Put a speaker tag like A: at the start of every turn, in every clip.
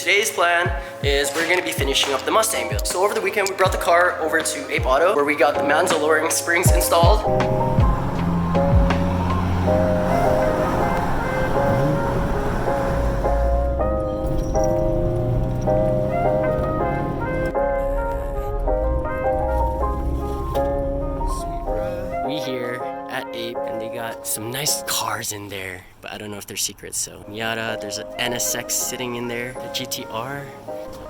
A: Today's plan is we're gonna be finishing up the Mustang build. So over the weekend, we brought the car over to Ape Auto where we got the Manzo lowering springs installed. We here at Ape and they got some nice cars in there, but I don't know if they're secrets. So Miata, there's an NSX sitting in there, a GTR.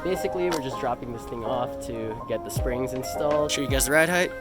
A: Basically, we're just dropping this thing off to get the springs installed. Show you guys the ride height.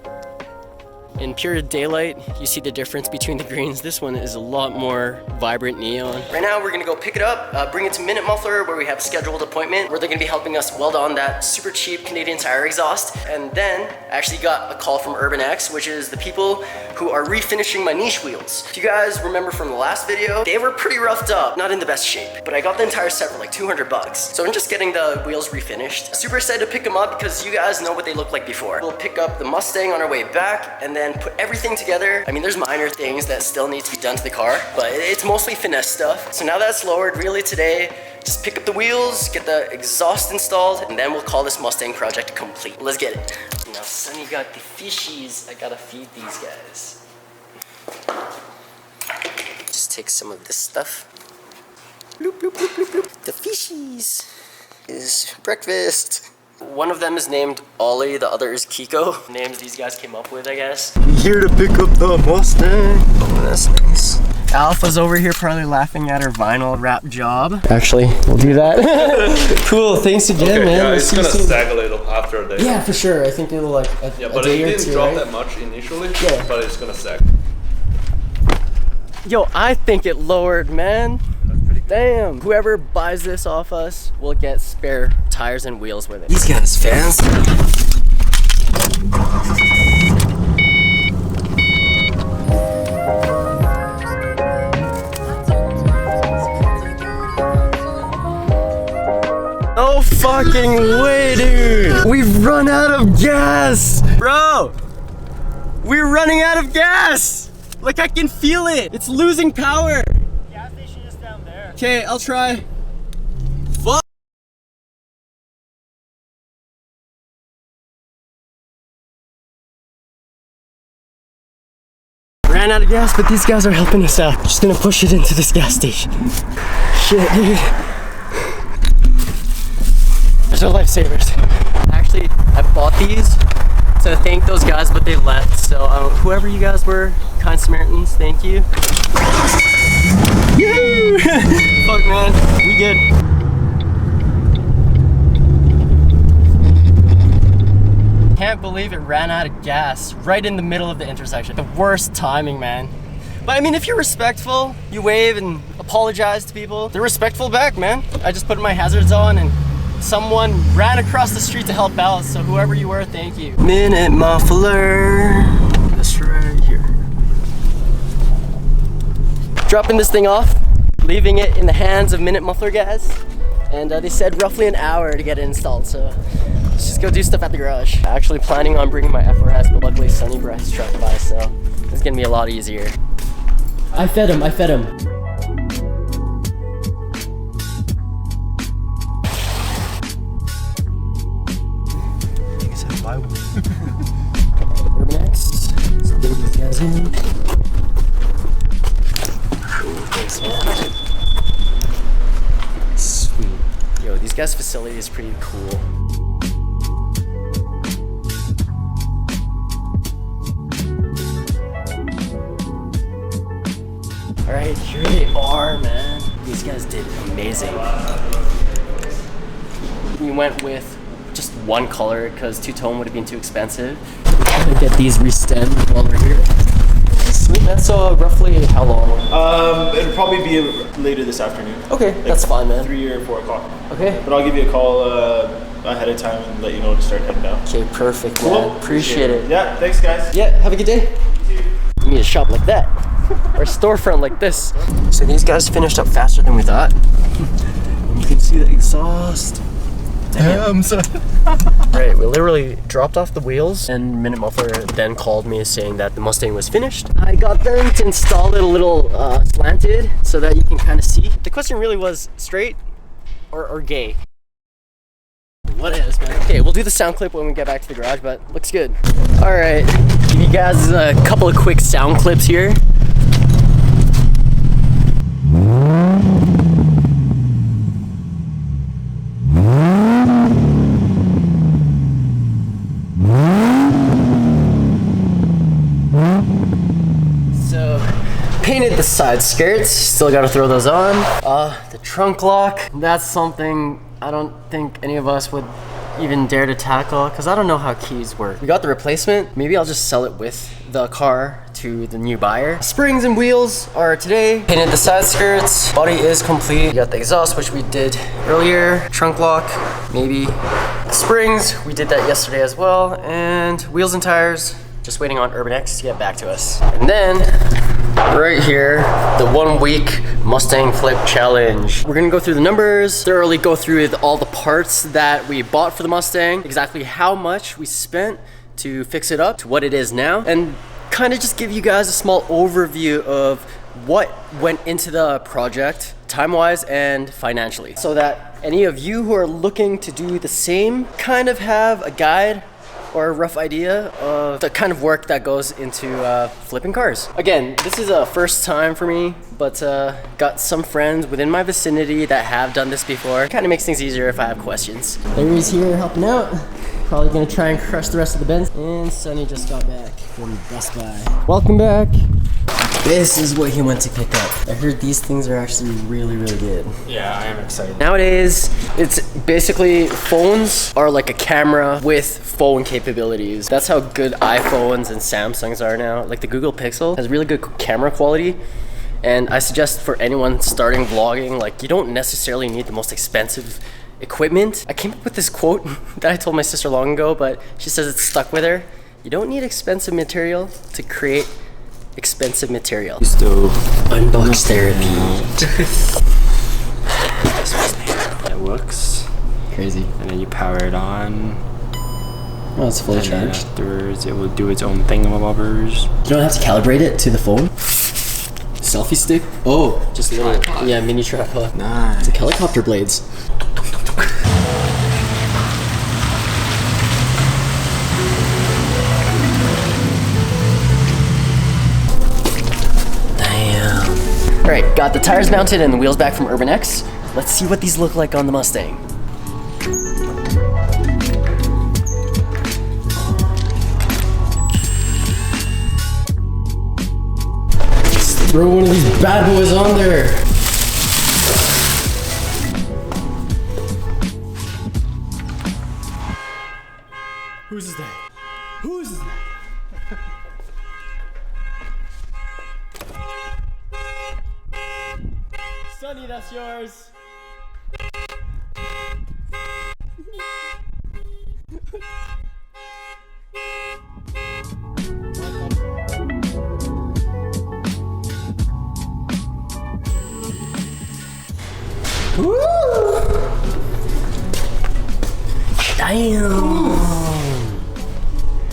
A: In pure daylight, you see the difference between the greens. This one is a lot more vibrant neon. Right now, we're gonna go pick it up, bring it to Minute Muffler where we have a scheduled appointment where they're gonna be helping us weld on that super cheap Canadian Tire exhaust. And then I actually got a call from Urban X, which is the people who are refinishing my niche wheels. If you guys remember from the last video, they were pretty roughed up, not in the best shape, but I got the entire set for like 200 bucks. So I'm just getting the wheels refinished. Super excited to pick them up because you guys know what they look like before. We'll pick up the Mustang on our way back and then put everything together. I mean, there's minor things that still need to be done to the car, but it's mostly finesse stuff. So now that's lowered, really today, just pick up the wheels, get the exhaust installed, and then we'll call this Mustang project complete. Let's get it. Now Sonny got the fishies. I gotta feed these guys. Just take some of this stuff. Bloop, bloop, bloop, bloop, bloop. The fishies is breakfast. One of them is named Ollie, the other is Kiko. Names these guys came up with, I guess. Here to pick up the Mustang. Oh, that's nice. Alpha's over here probably laughing at her vinyl wrap job. Actually, we'll do that. Cool, thanks again, man.
B: Yeah, it's gonna sag a little after a day.
A: Yeah, for sure. I think it'll like a day or two,
B: but it didn't drop
A: right?
B: that much initially,
A: yeah.
B: But it's gonna sag.
A: Yo, I think it lowered, man. Damn. Whoever buys this off us will get spare tires and wheels with it. These guys fans. No fucking way, dude. We've run out of gas. Bro, we're running out of gas. Like, I can feel it. It's losing power. Gas station is down there. Okay, I'll try. Fuck. Ran out of gas, but these guys are helping us out. Just gonna push it into this gas station. Shit, dude. There's no lifesavers. Actually, I bought these to thank those guys, but they left. So whoever you guys were, kind Samaritans, thank you. Yoo! Fuck, man, we good. Can't believe it ran out of gas right in the middle of the intersection. The worst timing, man. But I mean, if you're respectful, you wave and apologize to people, they're respectful back, man. I just put my hazards on and someone ran across the street to help out, so whoever you were, thank you. Minute Muffler. This right here. Dropping this thing off, leaving it in the hands of Minute Muffler guys. And they said roughly an hour to get it installed, so let's just go do stuff at the garage. Actually planning on bringing my FRS, but luckily Sunny Breath's truck by, so it's gonna be a lot easier. I fed him. Urban X, let's bring these guys in. Cool, thanks, man. Sweet. Yo, these guys' facility is pretty cool. All right, here they are, man. These guys did amazing. We went with just one color because two-tone would have been too expensive. We're trying to get these re-stemmed while we're here. Sweet, man. So roughly how long?
C: It'll probably be later this afternoon.
A: Okay,
C: like
A: that's fine, man.
C: 3 or 4 o'clock.
A: Okay.
C: But I'll give you a call ahead of time and let you know to start heading down.
A: Okay, perfect,
C: Cool.
A: man. Appreciate it.
C: Yeah, thanks guys.
A: Yeah, have a good day. You too. We need a shop like that. Or a storefront like this. So these guys finished up faster than we thought. And you can see the exhaust. Damn, son. Right, we literally dropped off the wheels and Minute Muffler then called me saying that the Mustang was finished. I got them to install it a little slanted so that you can kind of see. The question really was straight or gay. what is, man. Okay, we'll do the sound clip when we get back to the garage, but looks good. All right, give you guys a couple of quick sound clips here. Painted the side skirts, still gotta throw those on. The trunk lock, that's something I don't think any of us would even dare to tackle because I don't know how keys work. We got the replacement, maybe I'll just sell it with the car to the new buyer. Springs and wheels are today. Painted the side skirts, body is complete. We got the exhaust, which we did earlier. Trunk lock, maybe. Springs, we did that yesterday as well. And wheels and tires, just waiting on Urban X to get back to us. And then, right here, the 1 week Mustang flip challenge. We're gonna go through the numbers, thoroughly go through all the parts that we bought for the Mustang, exactly how much we spent to fix it up to what it is now, and kind of just give you guys a small overview of what went into the project, time-wise and financially, so that any of you who are looking to do the same kind of have a guide or a rough idea of the kind of work that goes into flipping cars. Again, this is a first time for me, but got some friends within my vicinity that have done this before. Kind of makes things easier if I have questions. Larry's here helping out. Probably gonna try and crush the rest of the bins. And Sonny just got back from Best Buy. Welcome back. This is what he went to pick up. I heard these things are actually really, really good.
C: Yeah, I am excited.
A: Nowadays, it's basically phones are like a camera with phone capabilities. That's how good iPhones and Samsungs are now. Like the Google Pixel has really good camera quality. And I suggest for anyone starting vlogging, like you don't necessarily need the most expensive equipment. I came up with this quote that I told my sister long ago, but she says it's stuck with her. You don't need expensive material to create expensive material.
C: Stove.
A: Unbox therapy.
C: It works.
A: Crazy.
C: And then you power it on.
A: Oh, it's fully
C: And then
A: charged.
C: afterwards, it will do its own thingamabobbers.
A: You don't have to calibrate it to the phone? Selfie stick? Oh, just a little, yeah, mini tripod.
C: Nice.
A: It's like helicopter blades. Damn. All right, got the tires mounted and the wheels back from Urban X. Let's see what these look like on the Mustang. Throw one of these bad boys on there. Who's that? Who's that? Sonny, that's yours. Woo! Damn!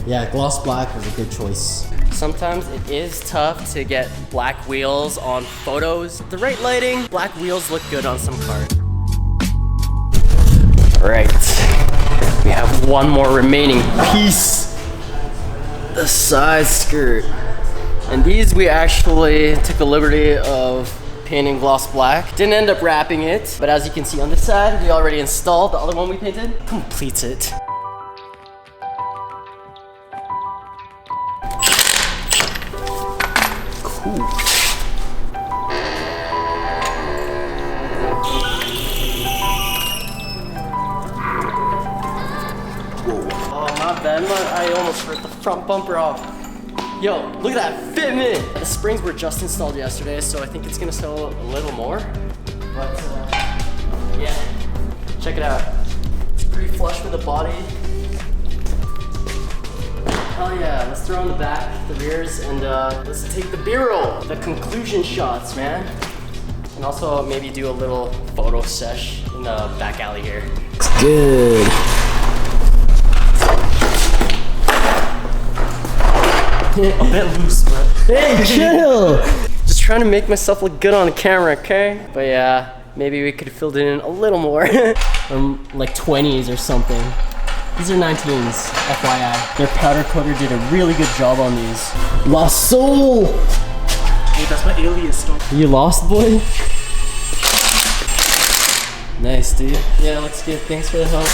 A: Yeah, gloss black was a good choice. Sometimes it is tough to get black wheels on photos. The right lighting, black wheels look good on some cars. Alright, we have one more remaining piece. The side skirt. And these we actually took the liberty of painting gloss black. Didn't end up wrapping it, but as you can see on this side, we already installed the other one we painted. Completes it. Cool. Whoa. Oh, my bad. I almost ripped the front bumper off. Yo, look at that fitment! The springs were just installed yesterday, so I think it's gonna sell a little more. But yeah, check it out. It's pretty flush with the body. Oh yeah, let's throw in the back, the rears, and let's take the B-roll, the conclusion shots, man. And also maybe do a little photo sesh in the back alley here. Looks good. A bit loose, but hey, chill! Just trying to make myself look good on the camera, okay? But yeah, maybe we could have filled it in a little more. Like 20s or something. These are 19s, FYI. Their powder coater did a really good job on these. Lost Soul!
C: Hey, that's my alias, though.
A: You lost, boy? Nice, dude. Yeah, looks good. Thanks for the help.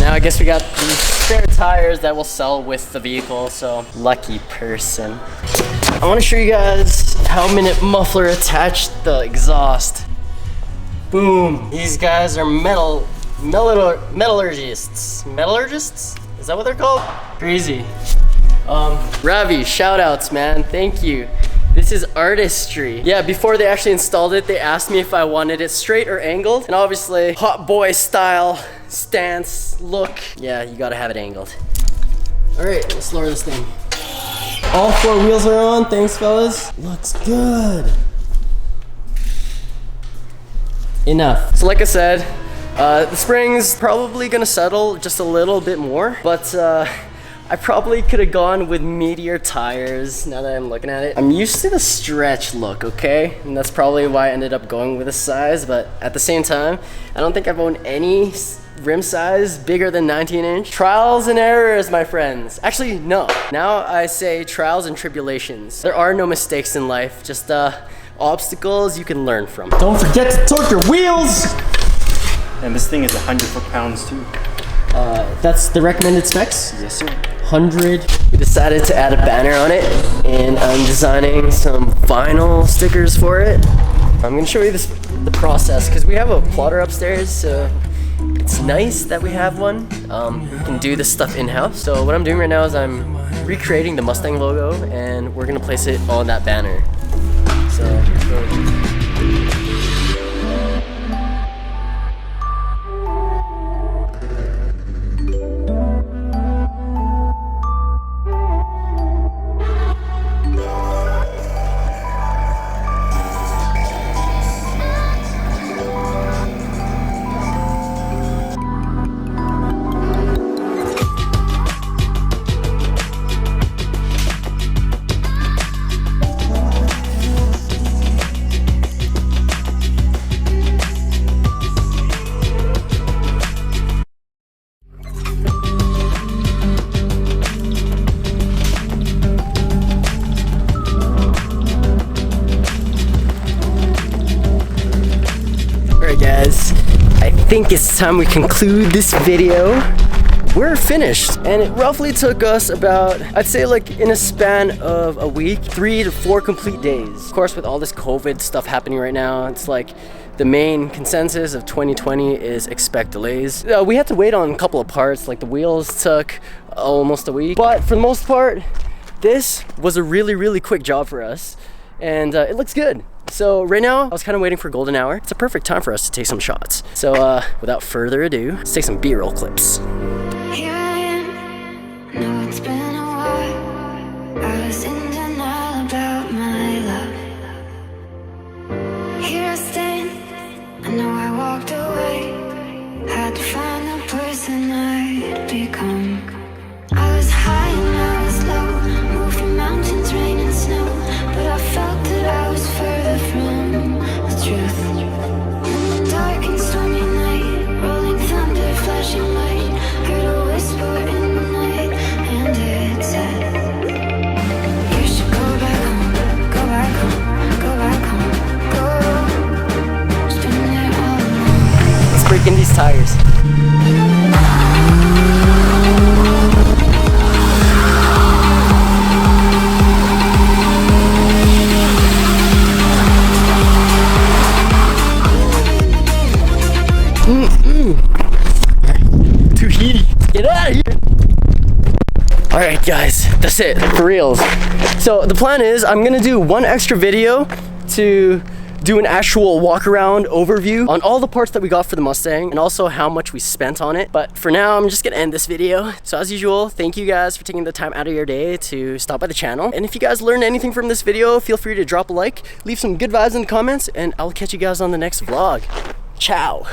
A: Now I guess we got these spare tires that we'll sell with the vehicle, so lucky person. I want to show you guys how Minute Muffler attached the exhaust. Boom. These guys are metallurgists. Metallurgists? Is that what they're called? Crazy. Ravi, shout outs, man. Thank you. This is artistry. Yeah, before they actually installed it, they asked me if I wanted it straight or angled. And obviously, hot boy style, stance, look. Yeah, you gotta have it angled. All right, let's lower this thing. All 4 wheels are on, thanks fellas. Looks good. Enough. So like I said, the spring's probably gonna settle just a little bit more, but I probably could have gone with meteor tires now that I'm looking at it. I'm used to the stretch look, okay? And that's probably why I ended up going with this size, but at the same time, I don't think I've owned any rim size bigger than 19-inch. Trials and errors, my friends. Actually, no. Now I say trials and tribulations. There are no mistakes in life, just obstacles you can learn from. Don't forget to torque your wheels!
C: And this thing is 100 foot-pounds too.
A: That's the recommended specs?
C: Yes, sir.
A: 100. We decided to add a banner on it, and I'm designing some vinyl stickers for it. I'm gonna show you the process, because we have a plotter upstairs, so it's nice that we have one. We can do this stuff in-house. So what I'm doing right now is I'm recreating the Mustang logo, and we're gonna place it on that banner. So. Guys, I think it's time we conclude this video. We're finished, and it roughly took us about, I'd say like in a span of a week, 3 to 4 complete days. Of course, with all this COVID stuff happening right now, it's like the main consensus of 2020 is expect delays. We had to wait on a couple of parts, like the wheels took almost a week, but for the most part, this was a really quick job for us, and it looks good. So right now, I was kind of waiting for golden hour. It's a perfect time for us to take some shots. So without further ado, let's take some B-roll clips.
D: Here I am, know it's been a while. I was in denial about my love. Here I stand, I know I walked away. Had to find the person I'd become. I was high and I was low, moved from mountains, rain and snow. But I felt that I was further from the truth. In the dark and stormy night, rolling thunder, flashing light, heard a whisper in the night, and it said, you should go back home, go back home, go back home, go. Just been there all along.
A: Let's break in these tires. Too heaty. Get out of here. All right, guys, that's it for reals. So the plan is I'm gonna do one extra video to do an actual walk around overview on all the parts that we got for the Mustang and also how much we spent on it. But for now, I'm just gonna end this video. So as usual, thank you guys for taking the time out of your day to stop by the channel. And if you guys learned anything from this video, feel free to drop a like, leave some good vibes in the comments, and I'll catch you guys on the next vlog. Ciao.